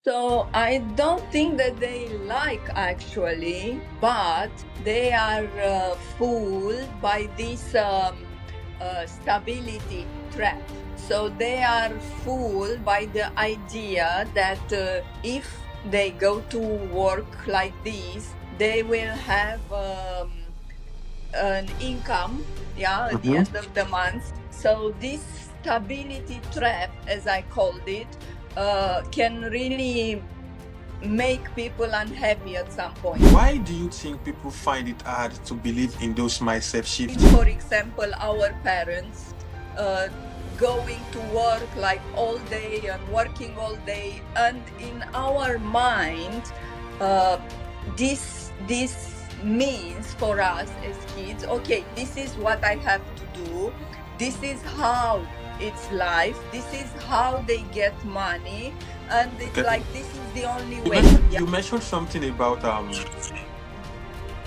So I don't think that they like actually, but they are fooled by this stability trap. So they are fooled by the idea that if they go to work like this, they will have an income, at the end of the month. So this stability trap, as I called it, can really make people unhappy at some point. Why do you think people find it hard to believe in those mindset shifts? For example, our parents going to work like all day and working all day, and in our mind, this means for us as kids, okay, this is what I have to do. This is how it's life. This is how they get money, and it's Okay. like this is the only You way. mentioned, you mentioned something about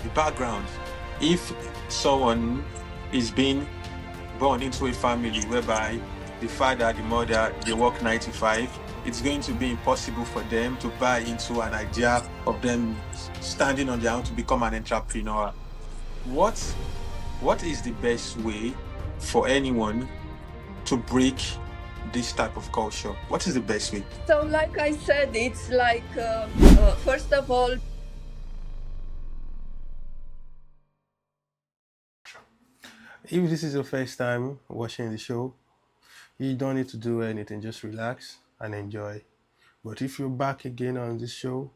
the background. If someone is being born into a family whereby the father, the mother, they work 9 to 5, it's going to be impossible for them to buy into an idea of them standing on their own to become an entrepreneur. What is the best way for anyone to break this type of culture? What is the best way? So, like I said, it's like first of all, If this is your first time watching the show, you don't need to do anything, just relax and enjoy. But if you're back again on this show,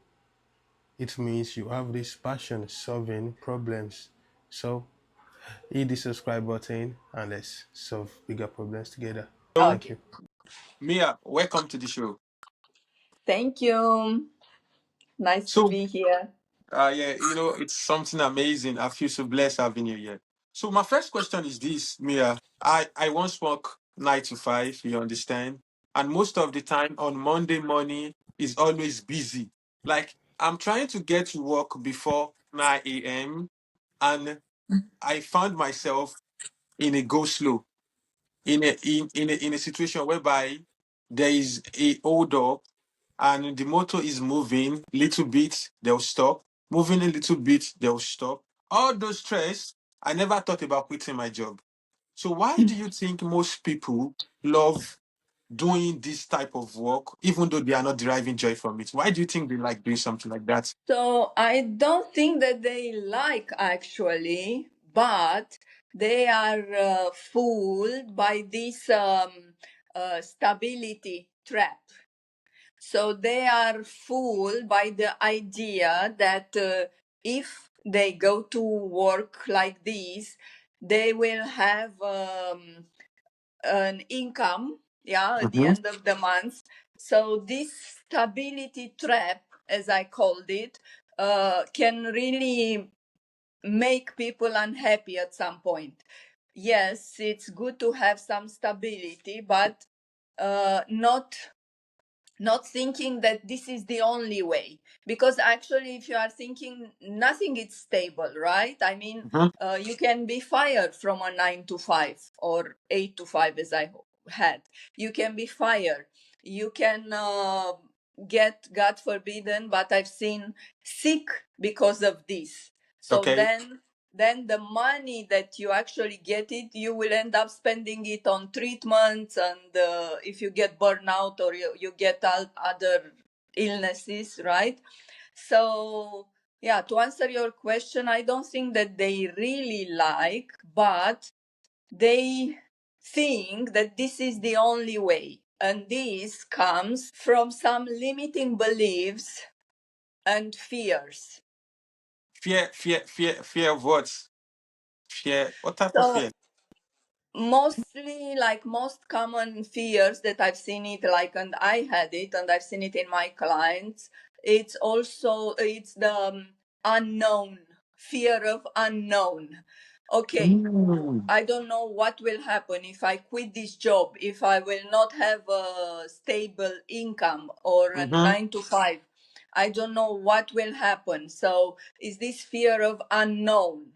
it means you have this passion solving problems. So hit the subscribe button and let's solve bigger problems together. So, Thank okay. you. Mia, welcome to the show. Thank you. Nice to So, be here. yeah, it's something amazing. I feel so blessed having you here. So, my first question is this, Mia. I once work 9 to 5, you understand? And most of the time on Monday morning is always busy. Like, I'm trying to get to work before 9 a.m. and I found myself in a go slow, in a situation whereby there is a hold up and the motor is moving little bit, they'll stop. Moving a little bit, they'll stop. All those stress, I never thought about quitting my job. So why do you think most people love doing this type of work, even though they are not deriving joy from it? Why do you think they like doing something like that? So I don't think that they like actually, but they are fooled by this stability trap. So they are fooled by the idea that if they go to work like this, they will have an income, at the end of the month. So this stability trap, as I called it, can really make people unhappy at some point. Yes, it's good to have some stability, but not thinking that this is the only way, because actually if you are thinking nothing is stable, right? I mean, Mhm. you can be fired from a 9 to 5 or 8 to 5 as I had. You can be fired. You can get, god forbidden, but I've seen sick because of this. So Okay. then the money that you actually get it, you will end up spending it on treatments, and if you get burnout or you get other illnesses, right? So yeah, to answer your question, I don't think that they really like, but they think that this is the only way, and this comes from some limiting beliefs and fears. Fear of what? Fear. What type of So fear? mostly, like most common fears that I've seen it, like, and I had it and I've seen it in my clients, it's the unknown, fear of unknown. Okay, Mm. I don't know what will happen if I quit this job, if I will not have a stable income or a Mm-hmm. 9 to 5. I don't know what will happen. So is this fear of unknown?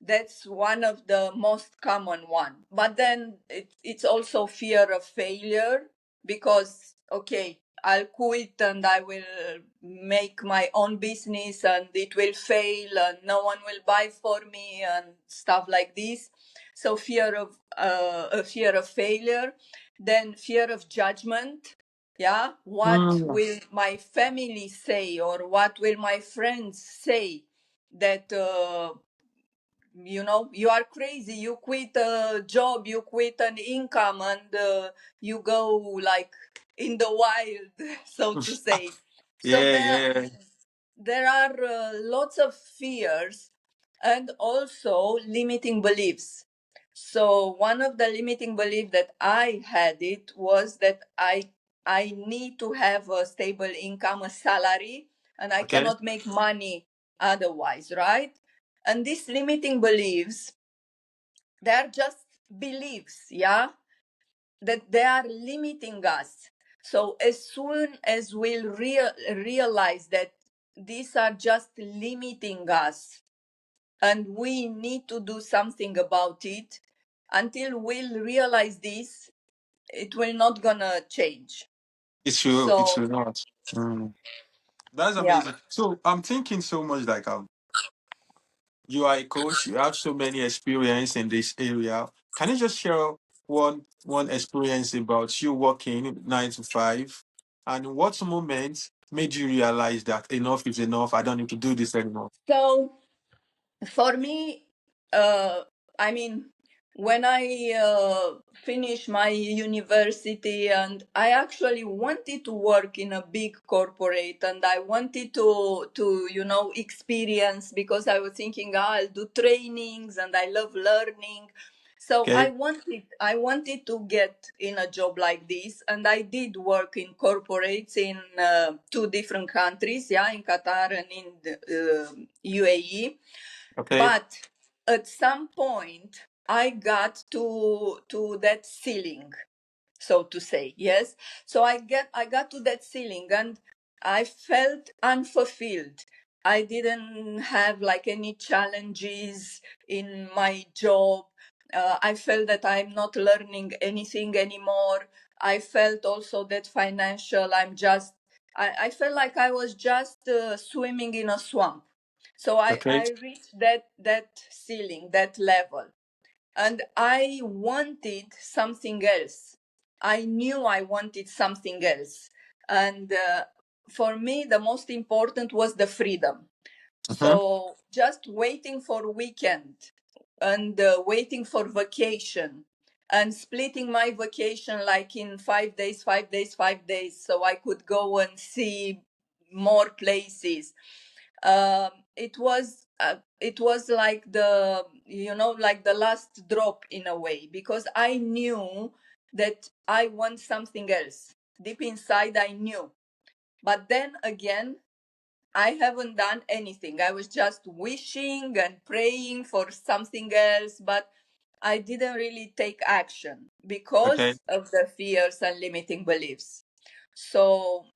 That's one of the most common one. But then it's also fear of failure, because okay, I'll quit and I will make my own business and it will fail and no one will buy for me and stuff like this. So fear of failure, then fear of judgment. Yeah, what Mm. will my family say or what will my friends say that you are crazy, you quit a job, you quit an income, and you go like in the wild, so to say. So Yeah, there yeah. there are lots of fears and also limiting beliefs. So one of the limiting beliefs that I had it was that I need to have a stable income, a salary, and I Okay. cannot make money otherwise, right? And these limiting beliefs, they're just beliefs, yeah, that they are limiting us. So as soon as we'll realize that these are just limiting us and we need to do something about it, until we'll realize this, it will not gonna change. It's true. It's So true. Not. Mm. That's yeah. amazing. So I'm thinking so much like you are a coach. You have so many experience in this area. Can you just share one experience about you working 9 to 5, and what moment made you realize that enough is enough? I don't need to do this anymore. So for me, uh, I mean, when I finished my university, and I actually wanted to work in a big corporate, and I wanted to experience, because I was thinking, I'll do trainings, and I love learning. So Okay. I wanted to get in a job like this, and I did work in corporates in two different countries, yeah, in Qatar and in the, UAE. Okay. But at some point, I got to that ceiling, so to say. Yes. So I got to that ceiling, and I felt unfulfilled. I didn't have like any challenges in my job. I felt that I'm not learning anything anymore. I felt also that financial, I felt like I was just swimming in a swamp. So I, Okay. I reached that ceiling, that level, and I wanted something else. I knew I wanted something else. And for me, the most important was the freedom. Mm-hmm. So just waiting for weekend and waiting for vacation and splitting my vacation like in 5 days, 5 days, 5 days, so I could go and see more places. It was like like the last drop in a way, because I knew that I want something else. Deep inside, I knew. But then again, I haven't done anything. I was just wishing and praying for something else, but I didn't really take action Okay. because of the fears and limiting beliefs. So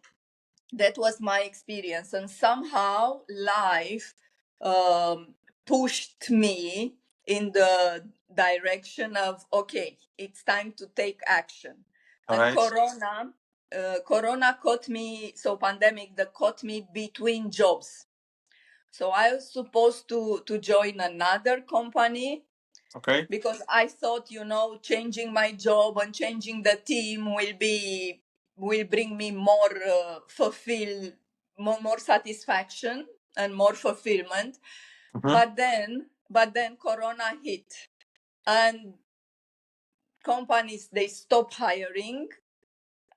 that was my experience, and somehow life um, pushed me in the direction of, okay, it's time to take action. All And right. corona caught me, so pandemic that caught me between jobs. So I was supposed to join another company, Okay. because I thought, changing my job and changing the team will bring me more more satisfaction and more fulfillment. Mm-hmm. But then Corona hit, and companies, they stopped hiring,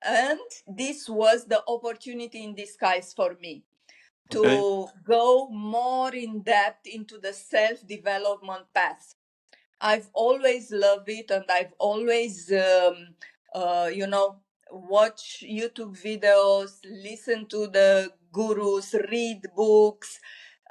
and this was the opportunity in disguise for me Okay. to go more in depth into the self development path. I've always loved it, and I've always, watch YouTube videos, listen to the gurus, read books,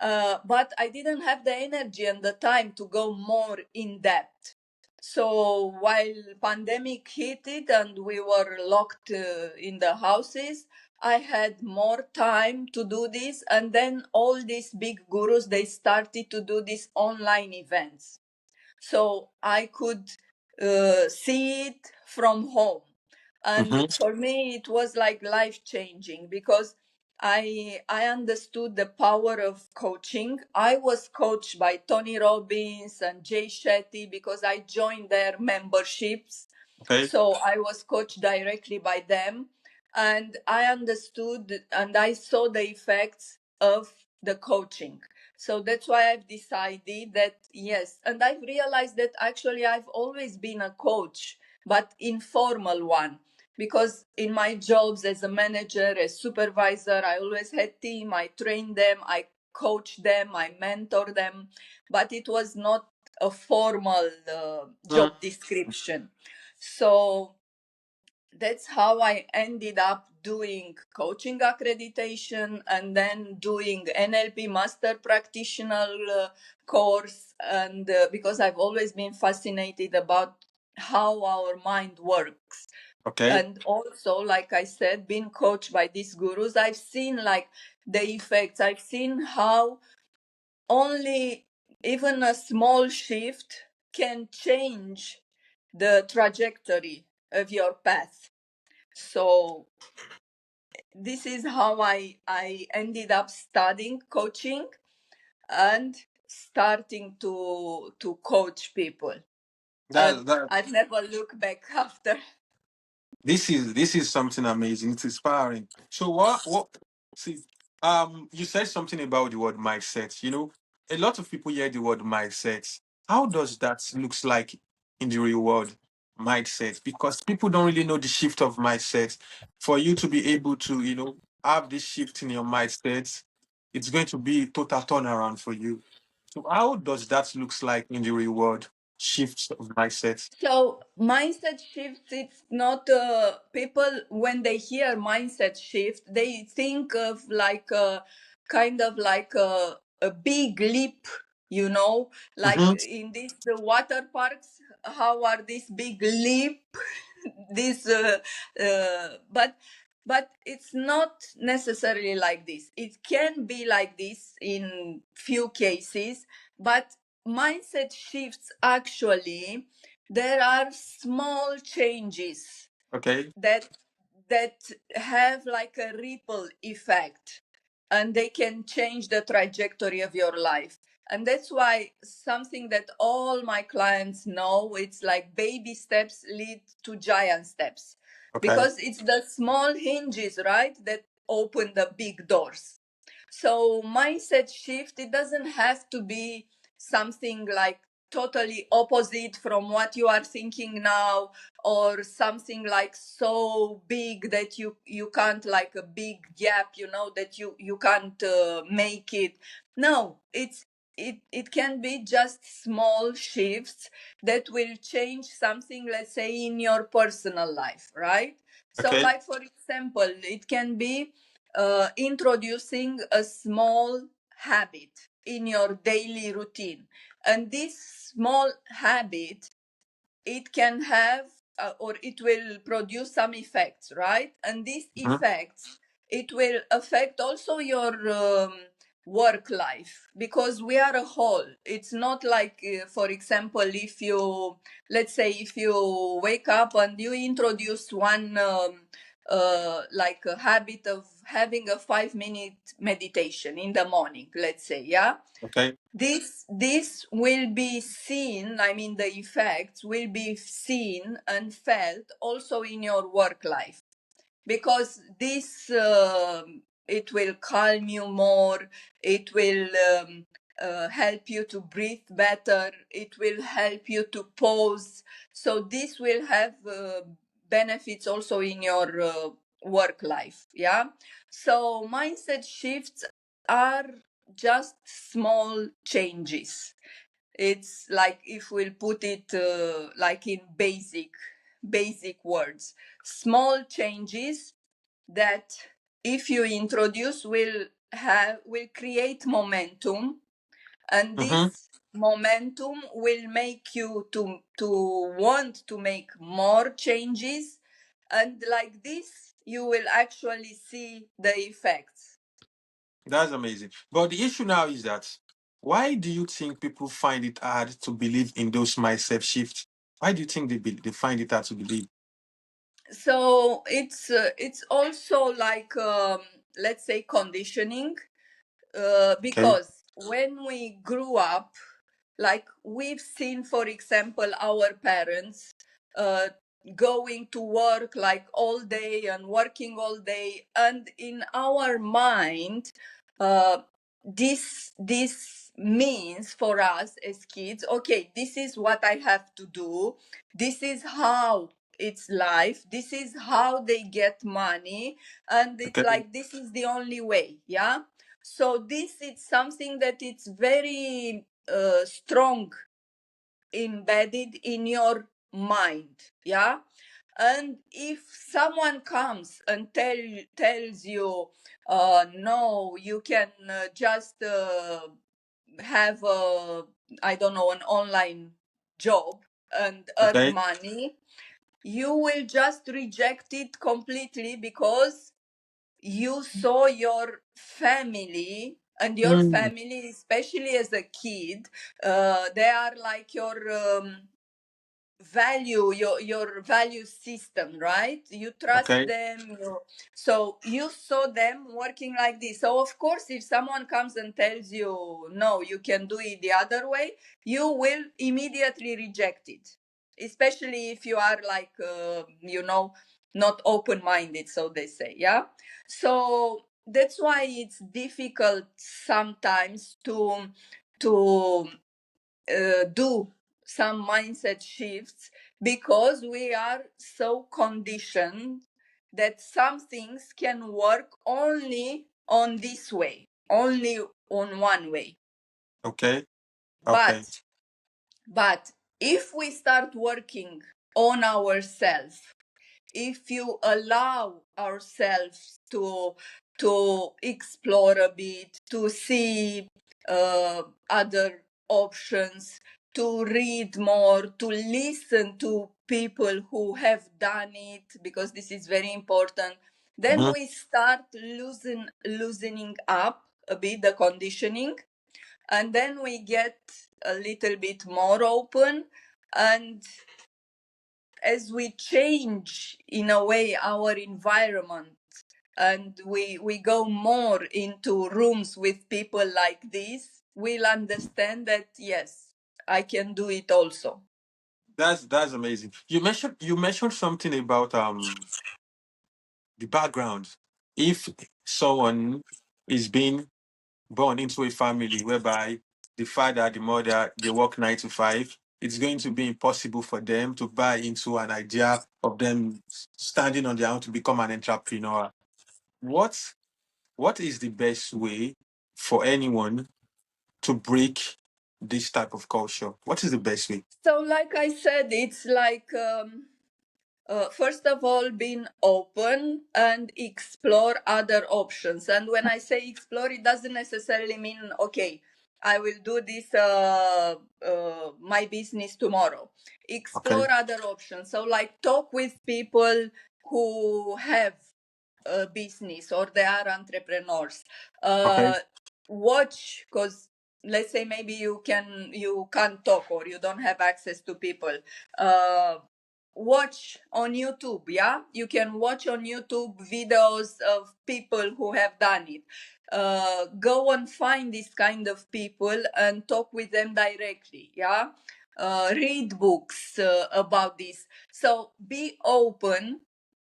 but I didn't have the energy and the time to go more in depth. So while pandemic hit it and we were locked in the houses, I had more time to do this, and then all these big gurus, they started to do these online events, so I could see it from home. And Mm-hmm. for me it was like life changing, because I understood the power of coaching. I was coached by Tony Robbins and Jay Shetty because I joined their memberships. Okay. So I was coached directly by them, and I understood and I saw the effects of the coaching. So that's why I've decided that yes, and I've realized that actually I've always been a coach, but informal one, because in my jobs as a manager, as supervisor, I always had team. I trained them, I coached them, I mentor them, but it was not a formal Mm. job description. So that's how I ended up doing coaching accreditation and then doing NLP master practitioner course. And because I've always been fascinated about how our mind works. Okay. And also, like I said, being coached by these gurus, I've seen like the effects. I've seen how only even a small shift can change the trajectory of your path. So this is how I ended up studying coaching and starting to coach people. And That I've never looked back after. this is something amazing. It's inspiring. So what see you said something about the word mindset. A lot of people hear the word mindset. How does that looks like in the real world? Mindset, because people don't really know the shift of mindset. For you to be able to, have this shift in your mindset, it's going to be a total turnaround for you. So how does that looks like in the real world? Shifts of mindset. So mindset shifts, it's not people when they hear mindset shift, they think of like a kind of like a big leap, like Mm-hmm. in these the water parks, how are these big leap, this but it's not necessarily like this. It can be like this in few cases, but mindset shifts actually, there are small changes Okay. that that have like a ripple effect, and they can change the trajectory of your life. And that's why something that all my clients know, it's like baby steps lead to giant steps, Okay. because it's the small hinges, right, that open the big doors. So mindset shift, it doesn't have to be something like totally opposite from what you are thinking now, or something like so big that you can't, like a big gap, that you can't make it. No, it can be just small shifts that will change something, let's say in your personal life, right? So Okay. like for example, it can be introducing a small habit in your daily routine. And this small habit, it can have or it will produce some effects, right? And these Mhm. effects, it will affect also your work life, because we are a whole. It's not like for example, if you, let's say, if you wake up and you introduce one like a habit of having a 5-minute meditation in the morning, let's say, yeah, Okay. this will be seen, I mean the effects will be seen and felt also in your work life, because this it will calm you more, it will help you to breathe better, it will help you to pause. So this will have benefits also in your work life, yeah. So mindset shifts are just small changes. It's like, if we'll put it like in basic words, small changes that, if you introduce, will create momentum, and Mm-hmm. this momentum will make you to want to make more changes, and like this you will actually see the effects. That's amazing. But the issue now is that why do you think people find it hard to believe in those mindset shifts? Why do you think they find it hard to believe? So it's also like let's say conditioning, Okay. because when we grew up, like we've seen, for example, our parents uh, going to work like all day and working all day, and in our mind, uh, this means for us as kids, okay, this is what I have to do, this is how it's life, this is how they get money, and it's Okay. like this is the only way. Yeah, so this is something that it's very strong embedded in your mind. Yeah, and if someone comes and tells you no, you can just have a, I don't know, an online job and earn Okay. money, you will just reject it completely, because you saw your family, and your Mm. family, especially as a kid, they are like your value, your value system, right? You trust Okay. them, so you saw them working like this. So of course, if someone comes and tells you no, you can do it the other way, you will immediately reject it, especially if you are like not open-minded, so they say. Yeah, so that's why it's difficult sometimes to do some mindset shifts, because we are so conditioned that some things can work only on this way, only on one way. Okay. Okay. But if we start working on ourselves, if you allow ourselves to explore a bit, to see other options, to read more, to listen to people who have done it, because this is very important, then Mhm. we start loosening up a bit the conditioning, and then we get a little bit more open. And as we change in a way our environment, and we go more into rooms with people like this, we'll understand that yes, I can do it also. That's amazing. You mentioned something about the background. If someone is being born into a family whereby the father, the mother, they work 9 to 5, it's going to be impossible for them to buy into an idea of them standing on their own to become an entrepreneur. What what is the best way for anyone to break this type of culture? What is the best way? So like I said, it's like first of all, being open and explore other options. And when I say explore, it doesn't necessarily mean, okay, I will do this, my business tomorrow. Okay. Explore other options. So, like, talk with people who have a business or they are entrepreneurs. Okay. Uh, Watch, because let's say maybe you can't talk or you don't have access to people. Uh, Watch on YouTube. Yeah, you can watch on YouTube videos of people who have done it. Go and find this kind of people and talk with them directly. Yeah, read books about this. So be open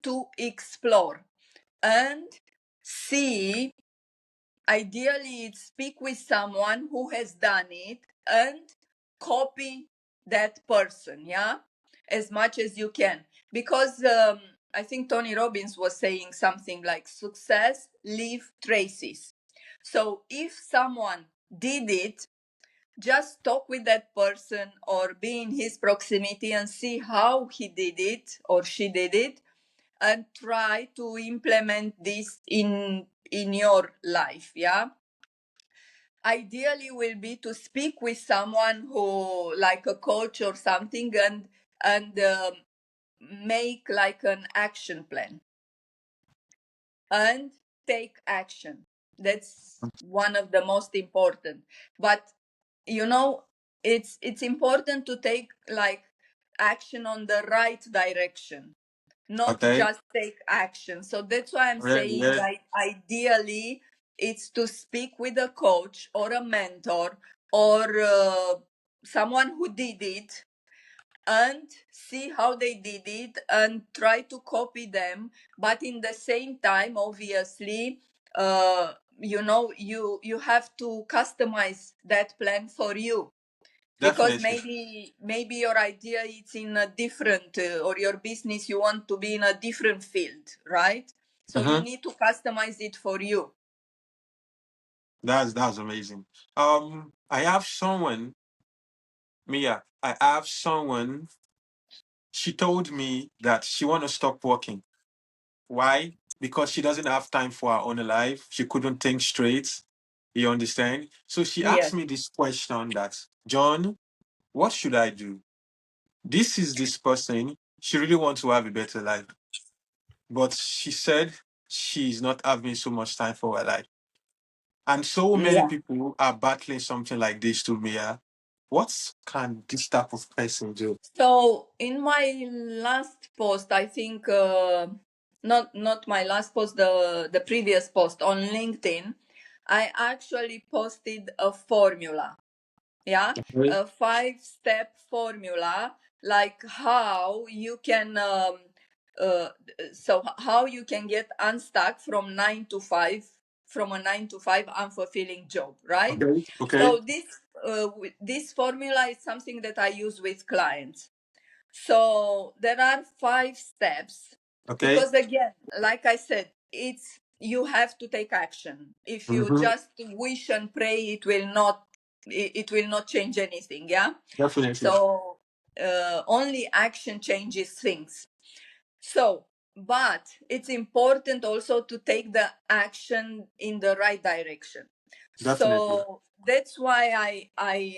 to explore and see. Ideally, speak with someone who has done it and copy that person. Yeah, as much as you can, because I think Tony Robbins was saying something like success leave traces. So if someone did it, just talk with that person or be in his proximity and see how he did it or she did it, and try to implement this in your life. Yeah, ideally will be to speak with someone who, like a coach or something, and make like an action plan and take action. That's one of the most important. But you know, it's important to take like action on the right direction, not Okay. just take action. So that's why I'm Yeah, saying, yeah. like, ideally it's to speak with a coach or a mentor or someone who did it, and see how they did it and try to copy them. But in the same time, obviously, you have to customize that plan for you, because Definitely. maybe your idea is in a different or your business, you want to be in a different field, right? So you Mm-hmm. need to customize it for you. That's amazing. I have someone, Mia. I have someone. She told me that she want to stop working. Why? Because she doesn't have time for her own life. She couldn't think straight. You understand? So she asked Yes. me this question that, John, what should I do? This is this person. She really wants to have a better life. But she said she's not having so much time for her life. And so many Yeah. people are battling something like this to me. What can this type of person do? So in my last post, I think not my last post, the previous post on LinkedIn, I actually posted a formula. Yeah, Okay. a 5-step formula, like how you can uh, how you can get unstuck from 9 to 5, from a 9 to 5 unfulfilling job, right? Okay. Okay. So this formula is something that I use with clients. So there are 5 steps, Okay. because again, like I said, it's, you have to take action. If you Mm-hmm. just wish and pray, it will not change anything. Yeah. Definitely. So only action changes things. So, but it's important also to take the action in the right direction. Definitely. So that's why I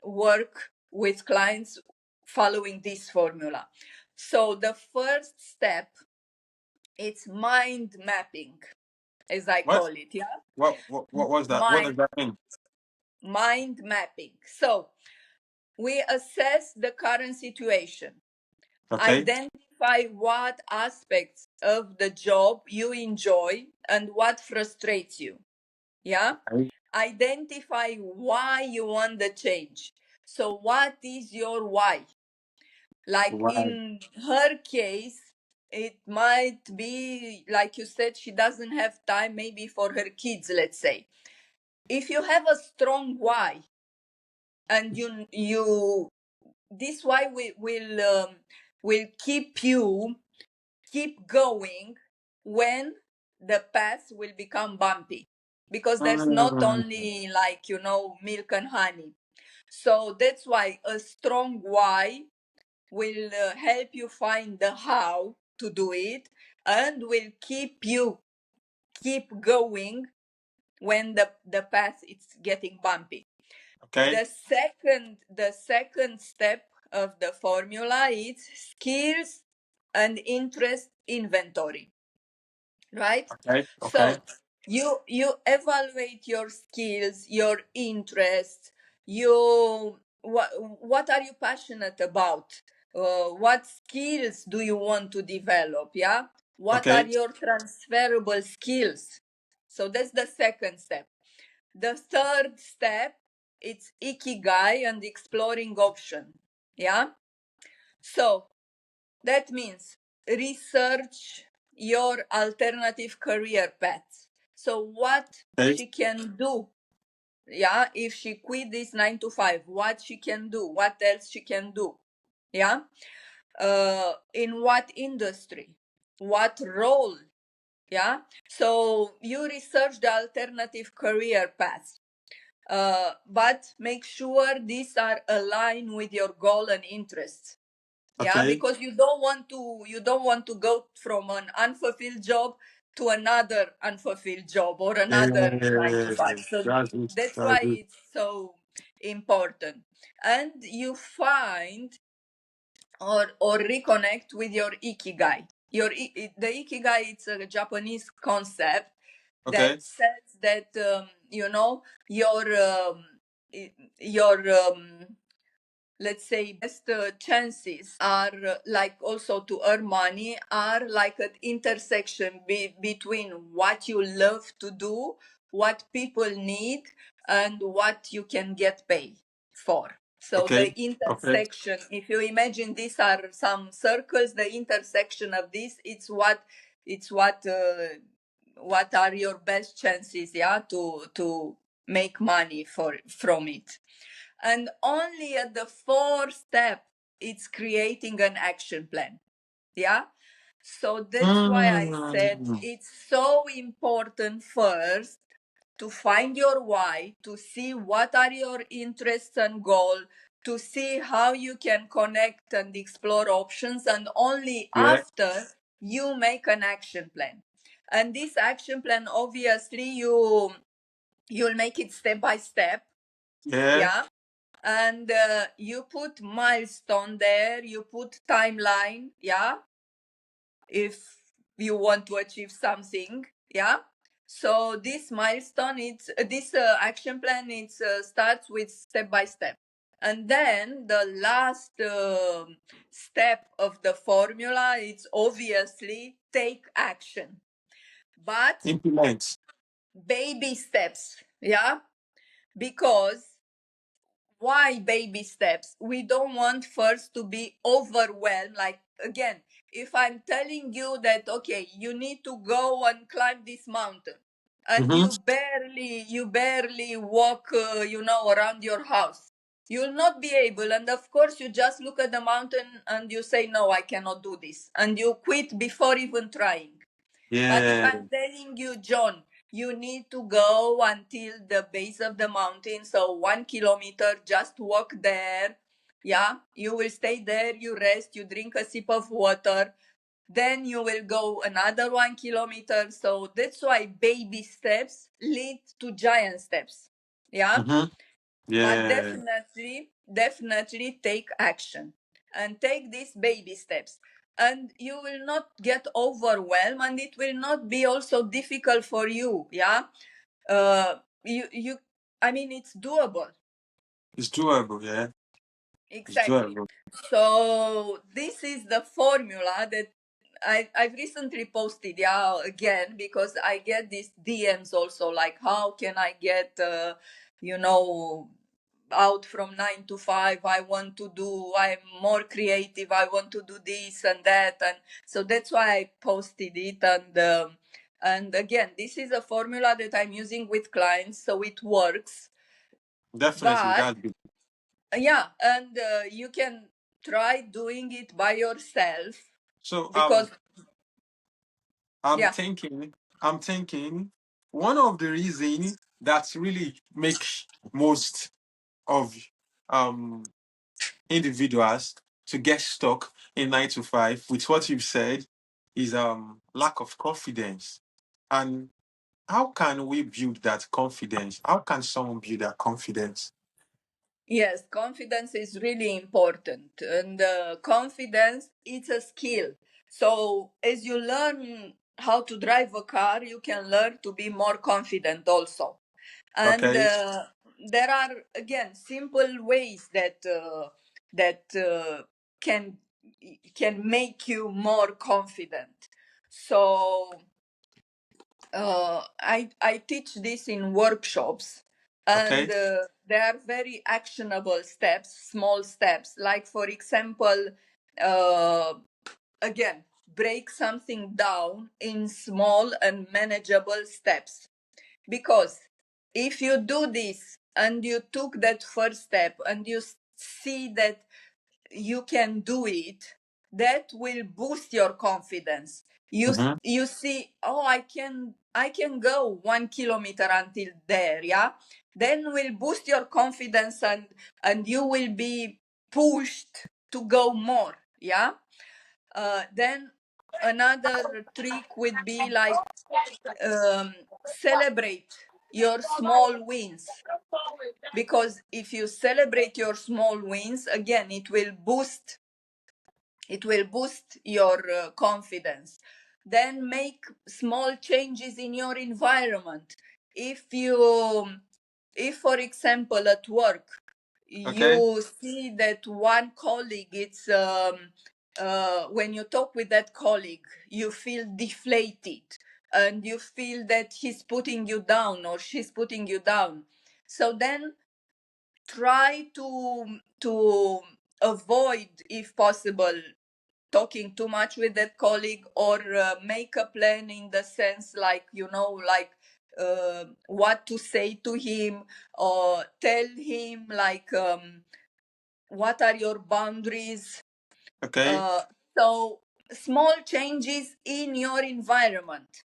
work with clients following this formula. So the first step, it's mind mapping, as I What? call it. Yeah, What was that? What does mind that mean? mind mapping. So we assess the current situation, Okay. identify what aspects of the job you enjoy and what frustrates you. Yeah. Okay. Identify why you want the change. So what is your why? Like Right. in her case, it might be, like you said, she doesn't have time maybe for her kids, let's say. If you have a strong why, and you this why will keep going when the path will become bumpy, because there's not Mm, only, like, milk and honey. So that's why a strong why will help you find the how to do it, and will keep going when the path is getting bumpy. okay. The second step of the formula is skills and interest inventory, right? Okay. Okay. So you evaluate your skills, your interests, what are you passionate about, what skills do you want to develop, yeah, what are Okay. your transferable skills. So that's the second step. The third step, it's ikigai and exploring option. Yeah. So that means research your alternative career path. So what Okay. she can do, yeah, if she quit this 9 to 5, what she can do, what else she can do, yeah, in what industry, what role, yeah. So you research the alternative career path, but make sure these are aligned with your goal and interests. Yeah, Okay. because you don't want to go from an unfulfilled job to another unfulfilled job or another 9 to 5. Yes. So That's it. that's That's why it. it's so important. And you find or reconnect with your ikigai. The ikigai, it's a Japanese concept Okay. that says that your um, let's say, best chances are like also to earn money are like an intersection between what you love to do, what people need, and what you can get paid for. So the Okay. Okay. intersection, if you imagine these are some circles, the intersection of this, it's what are your best chances, yeah, to make money from it. And only at the fourth step it's creating an action plan, yeah. So that's why I said Mm. it's so important first to find your why, to see what are your interests and goals, to see how you can connect and explore options, and only Yeah. after you make an action plan. And this action plan, obviously, you'll make it step by step, Yeah. yeah. And you put milestone there, you put timeline, yeah, if you want to achieve something, yeah. So this milestone, it's this action plan, it starts with step by step. And then the last step of the formula, it's obviously take action, but Implement. baby steps, yeah. Because why baby steps? We don't want first to be overwhelmed. Like, again, if I'm telling you that, okay, you need to go and climb this mountain, and Mm-hmm. you barely walk, around your house, you'll not be able. And of course, you just look at the mountain and you say, no, I cannot do this. And you quit before even trying. But if Yeah. I'm telling you, John, you need to go until the base of the mountain, so 1 kilometer, just walk there. Yeah, you will stay there, you rest, you drink a sip of water, then you will go another 1 kilometer. So that's why baby steps lead to giant steps. Yeah. Mm-hmm. But Yeah. definitely take action and take these baby steps, and you will not get overwhelmed, and it will not be also difficult for you, yeah. You I mean, it's doable. It's doable. Yeah. It's Exactly. doable. So this is the formula that I've recently posted, yeah, again, because I get these DMs also, like, how can I get you know out from 9 to 5? I'm more creative, I want to do this and that. And so that's why I posted it. And again, this is a formula that I'm using with clients, so it works. Definitely. But That's good. yeah, and you can try doing it by yourself, So because I'm yeah. thinking, I'm thinking one of the reason that really makes most of um individuals to get stuck in 9 to 5 with what you've said is lack of confidence. And how can we build that confidence? How can someone build that confidence? Yes, confidence is really important, and confidence is a skill. So as you learn how to drive a car, you can learn to be more confident also. And Okay. there are, again, simple ways that can make you more confident. So I teach this in workshops, and Okay. they are very actionable steps, small steps. Like, for example, uh, again, break something down in small and manageable steps. Because if you do this and you took that first step and you see that you can do it, that will boost your confidence. Mm-hmm. You see, oh, I can go 1 kilometer until there, yeah. Then will boost your confidence, and you will be pushed to go more, yeah. Then another trick would be like, celebrate your small wins, because if you celebrate your small wins, again, it will boost your confidence. Then make small changes in your environment. If you if, for example, at work Okay. you see that one colleague, it's when you talk with that colleague, you feel deflated and you feel that he's putting you down or she's putting you down. So then try to avoid, if possible, talking too much with that colleague, or make a plan in the sense, like, like what to say to him, or tell him, like, what are your boundaries. Okay. uh, so small changes in your environment.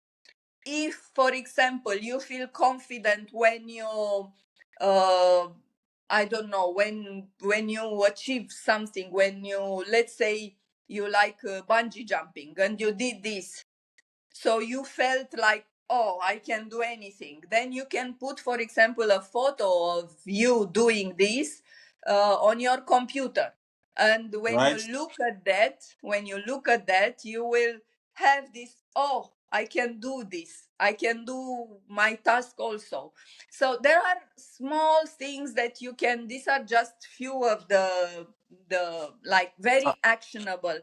If, for example, you feel confident when you uh, I don't know, when you achieve something, when you, let's say, you like bungee jumping and you did this, so you felt like, oh, I can do anything, then you can put, for example, a photo of you doing this on your computer. And Right. when you look at that, you will have this, oh, I can do this, I can do my task also. So there are small things that you can, these are just few of the like I- very actionable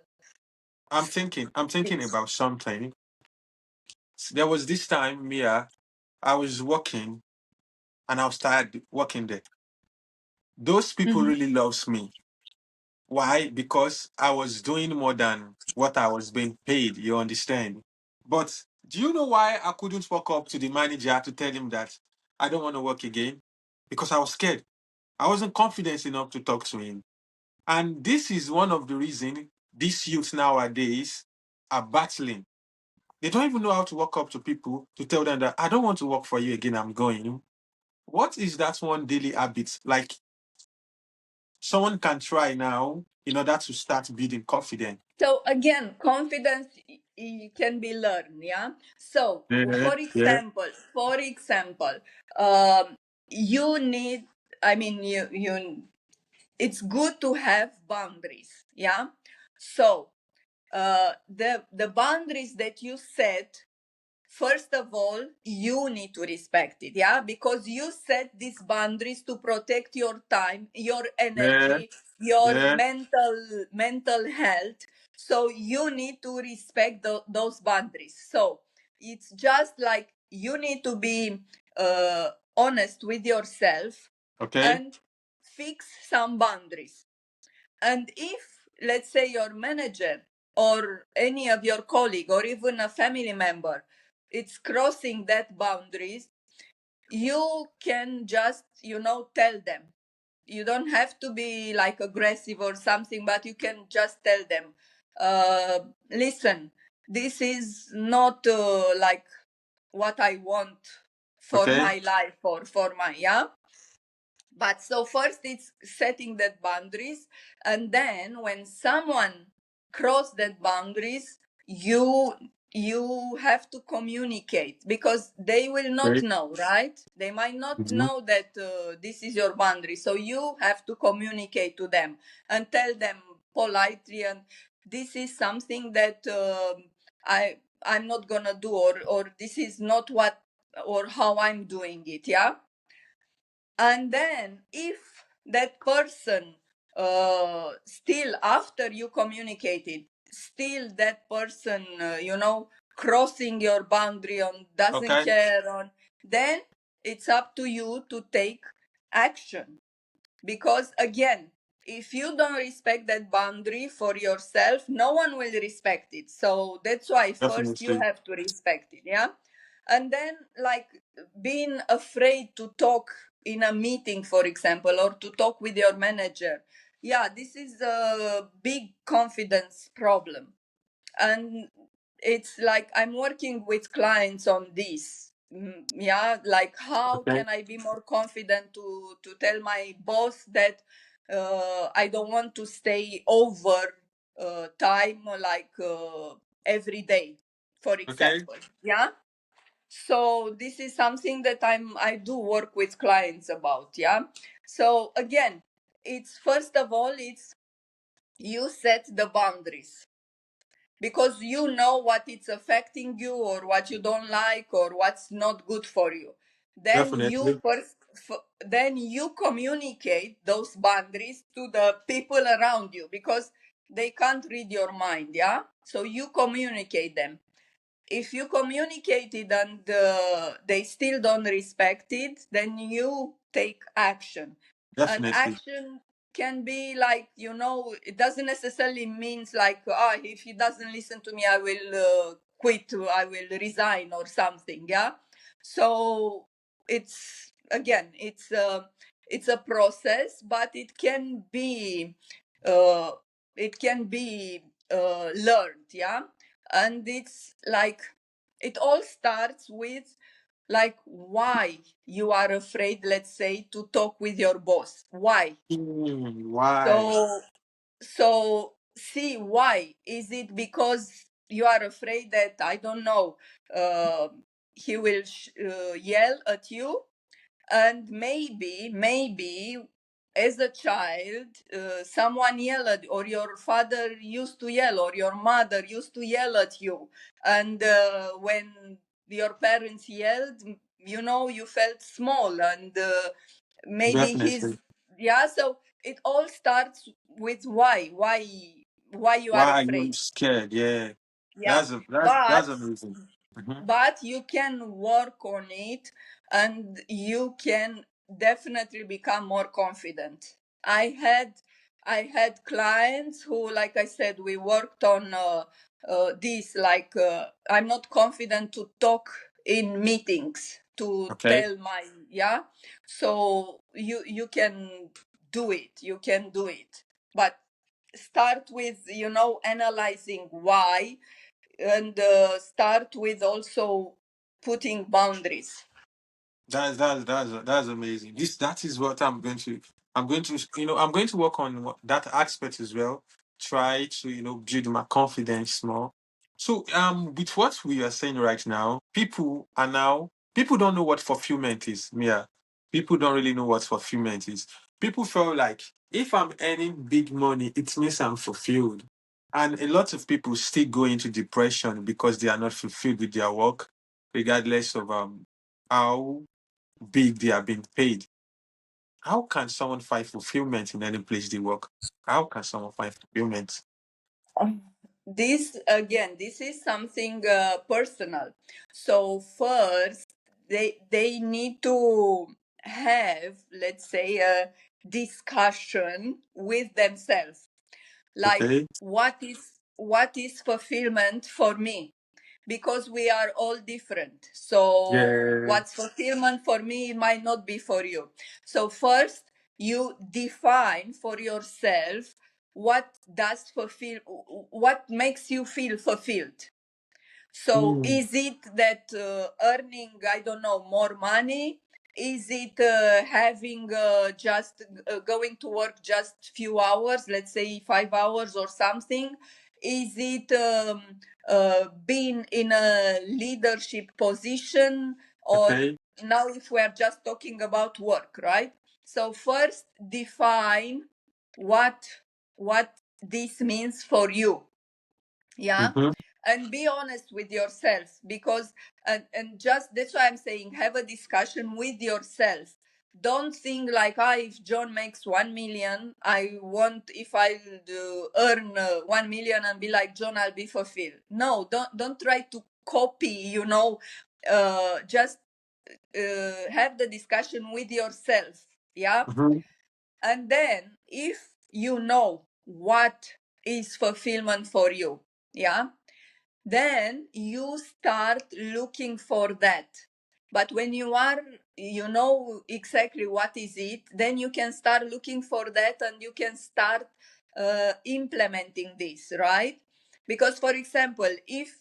I'm thinking things. about something. There was this time, Mia, I was working and I was tired working there. Those people Mhm. really loves me. Why? Because I was doing more than what I was being paid, you understand? But do you know why I couldn't walk up to the manager to tell him that I don't want to work again? Because I was scared. I wasn't confident enough to talk to him. And this is one of the reasons these youth nowadays are battling. They don't even know how to walk up to people to tell them that I don't want to work for you again, I'm going. What is that one daily habit? Like someone can try now in order to start building confidence. So again, confidence can be learned, yeah. So Yeah, yeah, for example, um, you need. I mean, you. It's good to have boundaries, yeah. So the boundaries that you set, first of all, you need to respect it, yeah, because you set these boundaries to protect your time, your yeah, energy, your yeah. mental health. So you need to respect those boundaries. So it's just like you need to be honest with yourself Okay, and fix some boundaries. And if, let's say, your manager or any of your colleague or even a family member, it's crossing that boundaries, you can just, tell them. You don't have to be like aggressive or something, but you can just tell them, listen, this is not like what I want for okay, my life or for my, yeah. But so first it's setting that boundaries, and then when someone cross that boundaries, you you have to communicate, because they will not okay. know, right? They might not Mhm. know that this is your boundary, so you have to communicate to them and tell them politely, and this is something that I'm not gonna do, or this is not what or how I'm doing it, yeah. And then if that person still, after you communicated, still that person crossing your boundary on, doesn't Okay, care on, then it's up to you to take action. Because again, if you don't respect that boundary for yourself, no one will respect it. So that's why first you definitely. have to respect it, yeah. And then, like, being afraid to talk in a meeting, for example, or to talk with your manager, yeah, this is a big confidence problem. And it's like I'm working with clients on this. Yeah, like, how Okay, can I be more confident to tell my boss that I don't want to stay over time, like every day, for okay, example, yeah. So this is something that I do work with clients about, yeah. So again, it's first of all, it's you set the boundaries, because you know what it's affecting you, or what you don't like, or what's not good for you. then Definitely. then you communicate those boundaries to the people around you, because they can't read your mind, yeah, so you communicate them. If you communicate it and they still don't respect it, then you take action. And Definitely. action can be like, it doesn't necessarily means like, if he doesn't listen to me, I will quit, I will resign or something, yeah. So it's, again, it's a process, but uh, it can be learned, yeah. And it's like, it all starts with like why you are afraid, let's say, to talk with your boss. Why? Why? So see, why is it? Because you are afraid that, I don't know, uh, he will yell at you. And maybe as a child, someone yelled, or your father used to yell, or your mother used to yell at you. And when your parents yelled, you felt small. And maybe Definitely. he's, yeah. So it all starts with why you are Why are you afraid, scared? Yeah. yeah. That's but amazing. Hmm. but you can work on it, and you can definitely become more confident. I had clients who, like I said, we worked on this, like, I'm not confident to talk in meetings, to Okay. tell my, yeah. So you can do it, but start with, analyzing why, and start with also putting boundaries. That's amazing. That is what I'm going to work on that aspect as well. Try to build my confidence more. So with what we are saying right now, people don't know what fulfillment is. Yeah, people don't really know what fulfillment is. People feel like if I'm earning big money, it means I'm fulfilled, and a lot of people still go into depression because they are not fulfilled with their work, regardless of how big they are being paid. How can someone find fulfillment in any place they work? How can someone find fulfillment? This is something personal. So first, they need to have, let's say, a discussion with themselves, like, Okay. what is fulfillment for me, because we are all different. So Yeah. what's fulfillment for me might not be for you. So first, you define for yourself what makes you feel fulfilled. So Mm, is it that earning, I don't know, more money? Is it having just going to work just few hours, let's say 5 hours or something? Is it being in a leadership position? Or okay. now, if we are just talking about work, right? So first, define what what this means for you, yeah. Mm-hmm. And be honest with yourself, because and just that's why I'm saying, have a discussion with yourself. Don't think like, if John makes 1 million, I want, if I earn 1 million, and be like, John, I'll be fulfilled. No, don't try to copy, just have the discussion with yourself, yeah. Mm-hmm. And then, if you know what is fulfillment for you, yeah, then you start looking for that. But when you know exactly what is it, then you can start looking for that, and you can start implementing this, right? Because, for example, if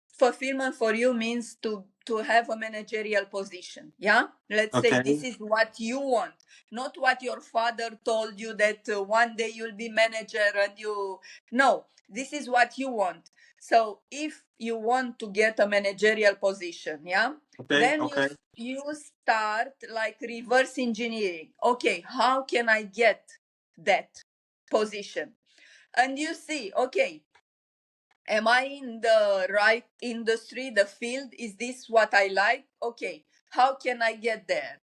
fulfillment for you means to have a managerial position, yeah, let's say Okay. this is what you want, not what your father told you, that one day you'll be manager, and you, no, this is what you want. So if you want to get a managerial position, yeah, Okay. then Okay. you start like reverse engineering. Okay, how can I get that position? And you see, okay, am I in the right industry, the field? Is this what I like? Okay, how can I get there?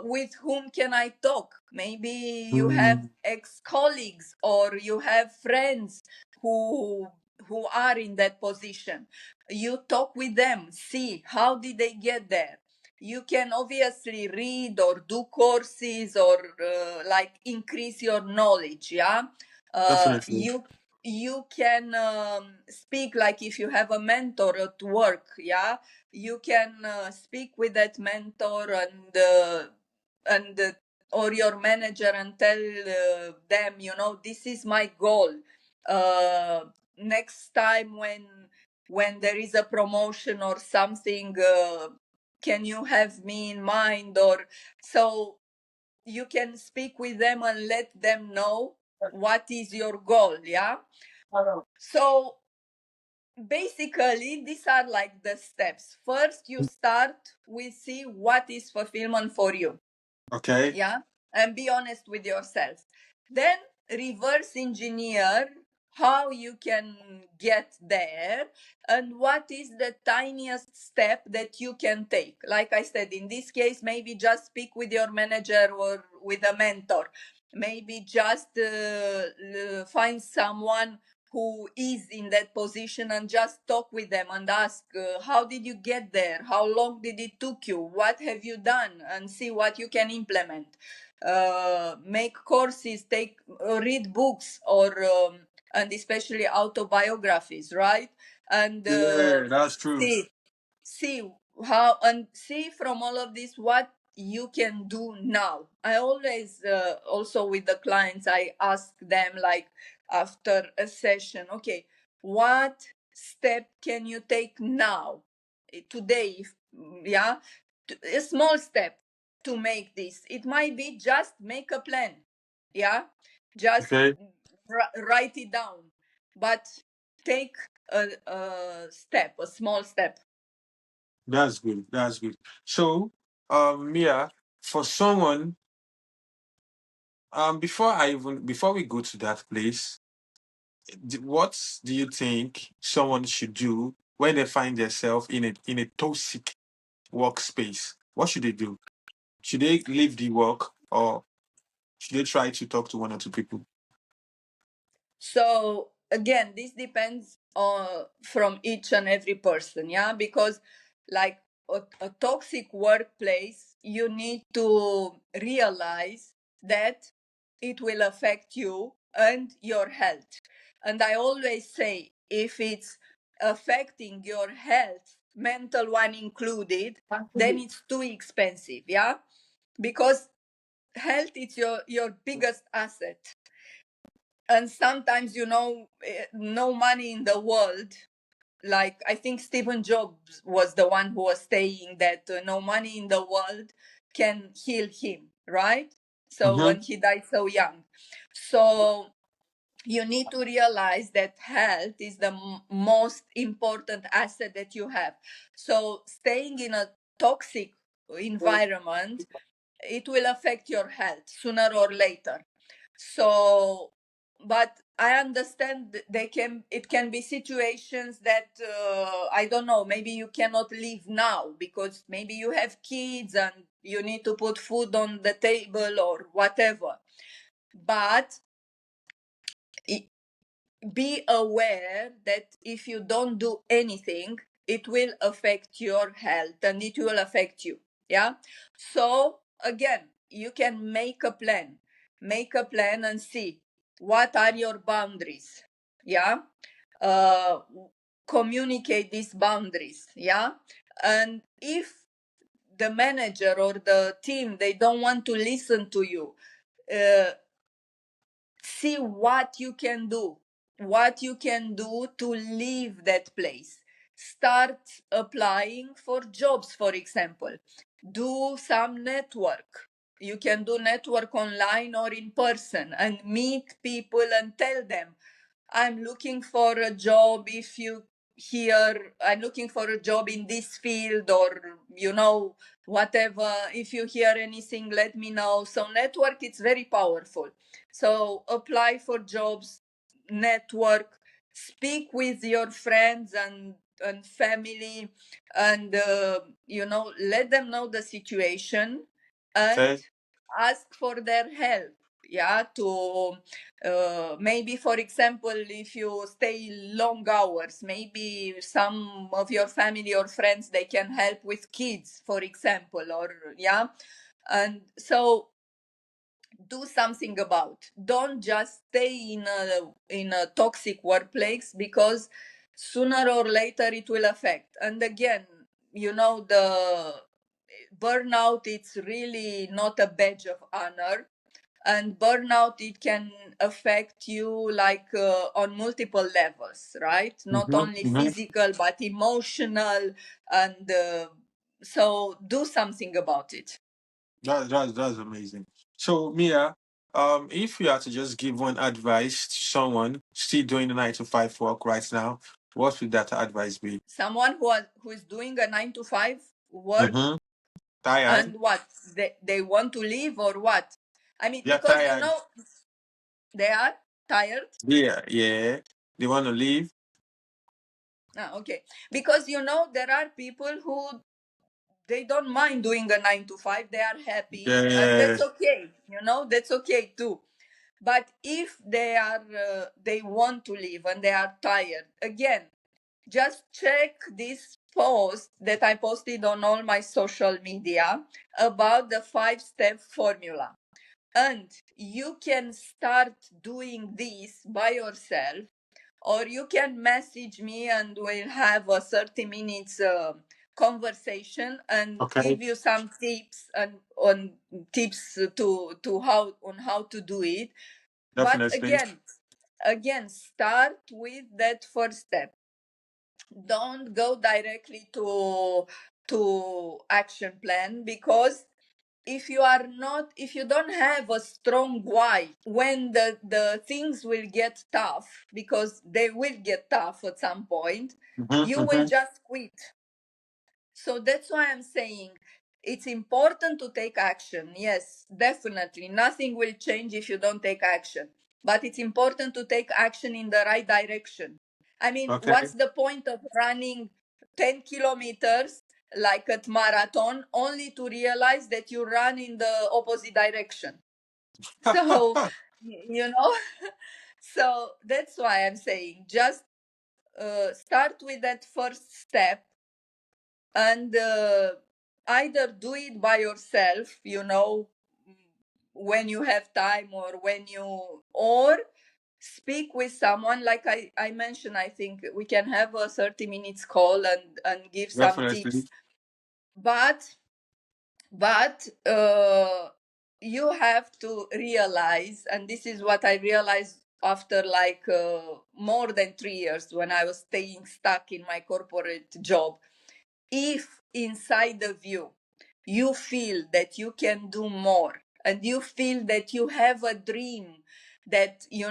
With whom can I talk? Maybe you have Mm. ex-colleagues or you have friends who are in that position. You talk with them, see how did they get there. You can obviously read or do courses or like increase your knowledge. Yeah, Definitely. you can speak, like if you have a mentor at work. Yeah, you can speak with that mentor and or your manager and tell them, this is my goal. uh, Next time when there is a promotion or something, can you have me in mind? Or so you can speak with them and let them know what is your goal. Yeah, so basically these are like the steps. First you start with see what is fulfillment for you. Okay. Yeah, and be honest with yourself. Then reverse engineer how you can get there and what is the tiniest step that you can take. Like I said, in this case, maybe just speak with your manager or with a mentor. Maybe just find someone who is in that position and just talk with them and ask, how did you get there? How long did it took you? What have you done? And see what you can implement. Make courses, read books, or and especially autobiographies, right? And Yeah, that's true. see see how, and see from all of this what you can do now. I always also with the clients, I ask them, like after a session, okay, what step can you take now, today, yeah, a small step to make this. It might be just make a plan. Yeah, just Okay. write it down, but take a step, a small step. That's good. That's good. So, Mia, for someone, before we go to that place, what do you think someone should do when they find themselves in a toxic workspace? What should they do? Should they leave the work or should they try to talk to one or two people? So again, this depends from each and every person. Yeah, because like a toxic workplace, you need to realize that it will affect you and your health. And I always say, if it's affecting your health, mental one included, then it's too expensive. Yeah, because health is your biggest asset. And sometimes, no money in the world, like I think Stephen Jobs was the one who was saying that no money in the world can heal him, right? So Mm-hmm. when he died so young. So you need to realize that health is the most important asset that you have. So staying in a toxic environment, it will affect your health sooner or later. So, but I understand it can be situations that I don't know, maybe you cannot leave now because maybe you have kids and you need to put food on the table or whatever. But be aware that if you don't do anything, it will affect your health and it will affect you. Yeah, so again, you can make a plan and see what are your boundaries. Yeah, uh, communicate these boundaries. Yeah, and if the manager or the team, they don't want to listen to you, uh, see what you can do to leave that place. Start applying for jobs, for example. Do some network. You can do network online or in person and meet people and tell them, I'm looking for a job. If you hear, I'm looking for a job in this field, or whatever. If you hear anything, let me know. So network, it's very powerful. So apply for jobs, network, speak with your friends and and family, and let them know the situation and Okay. ask for their help. Yeah, to maybe, for example, if you stay long hours, maybe some of your family or friends, they can help with kids, for example, or yeah. And so do something about. Don't just stay in a toxic workplace, because sooner or later it will affect. And again, the burnout, it's really not a badge of honor. And burnout, it can affect you like on multiple levels, right? Not Mm-hmm. only Mm-hmm. physical but emotional. And so do something about it. That's amazing. So Mia, if you had to just give one advice to someone still doing the 9 to 5 work right now, what would that advice be? Someone who is doing a 9 to 5 work, Mm-hmm. Tired. and what, they want to leave or what? I mean, Yeah, because tired. they are tired. Yeah, yeah. They want to leave. Okay, because there are people who, they don't mind doing a 9 to 5, they are happy, and Yeah. that's okay, that's okay too. But if they want to leave and they are tired, again, just check this post that I posted on all my social media about the 5-step formula. And you can start doing this by yourself, or you can message me and we'll have a 30 minutes conversation and Okay. give you some tips and on tips how to do it. But Definitely. again, start with that first step. Don't go directly to action plan, because if you don't have a strong why when the things will get tough, because they will get tough at some point, Mm-hmm. you will Mm-hmm. just quit. So that's why I'm saying it's important to take action. Yes, definitely. Nothing will change if you don't take action. But it's important to take action in the right direction. I mean, Okay. what's the point of running 10 kilometers like at marathon only to realize that you run in the opposite direction? So, you know, so that's why I'm saying just start with that first step, and either do it by yourself, when you have time, or speak with someone, like I mentioned. I think we can have a 30 minutes call and give some Definitely. tips. But you have to realize, and this is what I realized after like more than 3 years, when I was staying stuck in my corporate job. If inside of you feel that you can do more, and you feel that you have a dream, that you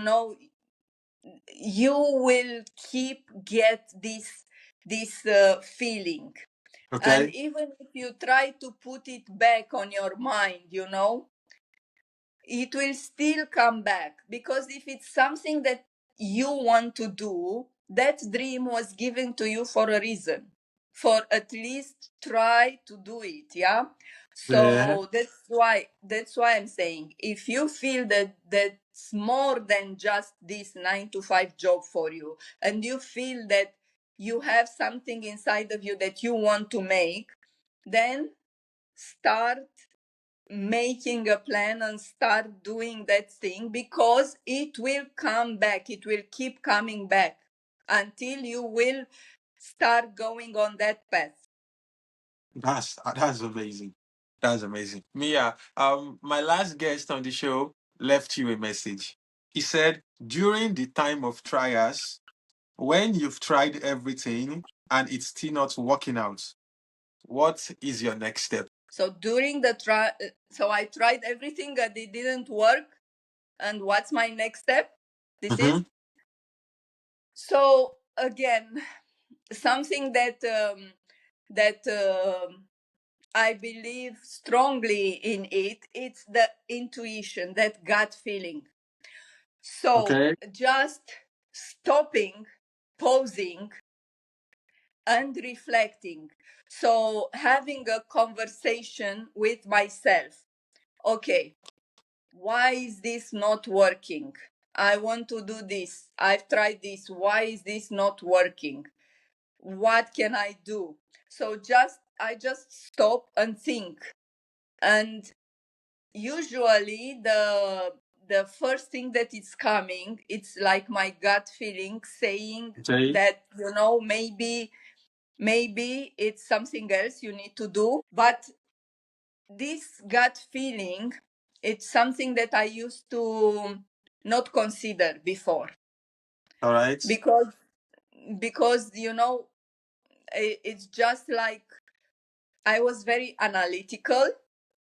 will keep get this feeling. And Okay. even if you try to put it back on your mind, it will still come back, because if it's something that you want to do, that dream was given to you for a reason, for at least try to do it. Yeah. Yeah. So that's why I'm saying, if you feel that that's more than just this 9 to 5 job for you, and you feel that you have something inside of you that you want to make, then start making a plan and start doing that thing, because it will come back, it will keep coming back until you will start going on that path. That's amazing. That's amazing. Mia, my last guest on the show left you a message. He said, during the time of trials, when you've tried everything and it's still not working out, what is your next step? So during the trial, so I tried everything and it didn't work, and what's my next step? This Mm-hmm. is, so again, something that I believe strongly in it. It's the intuition, that gut feeling. So Okay. just stopping, pausing, and reflecting. So having a conversation with myself. Okay, why is this not working? I want to do this. I've tried this. Why is this not working? What can I do? So I just stop and think. And usually the first thing that is coming, it's like my gut feeling saying Okay. that, maybe it's something else you need to do. But this gut feeling, it's something that I used to not consider before, All right. because it's just like I was very analytical,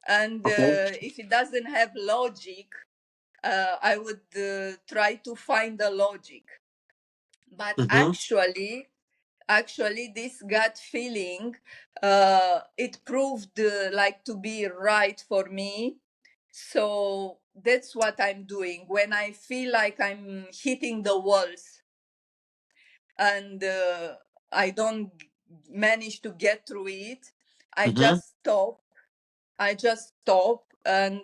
and Okay. if it doesn't have logic, I would try to find the logic. But Mm-hmm. actually this gut feeling, it proved like to be right for me. So that's what I'm doing when I feel like I'm hitting the walls, and I don't manage to get through it. i Mm-hmm. just stop I just stop and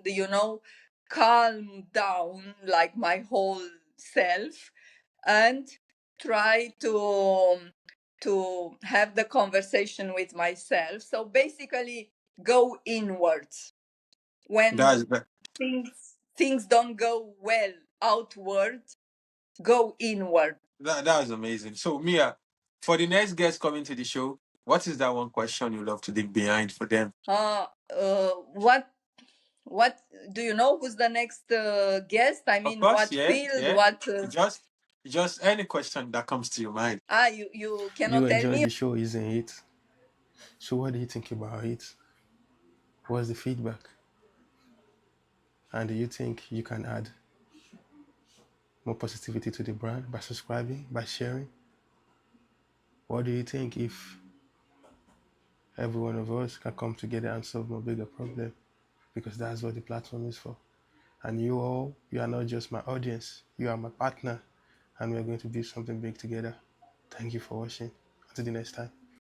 calm down like my whole self, and try to have the conversation with myself. So basically, go inwards when That's that, things don't go well outward. Go inward. that was amazing. So Mia, for the next guest coming to the show, what is that one question you love to dig behind for them? What do you know? Who's the next guest? I Of mean, course, what yeah, field? yeah. What? Just any question that comes to your mind. You You cannot tell enjoyed me. the show, isn't it? So what do you think about it? What's the feedback? And do you think you can add more positivity to the brand by subscribing, by sharing? What do you think if every one of us can come together and solve a bigger problem? Because that's what the platform is for. And you all, you are not just my audience, you are my partner, and we're going to build something big together. Thank you for watching. Until the next time.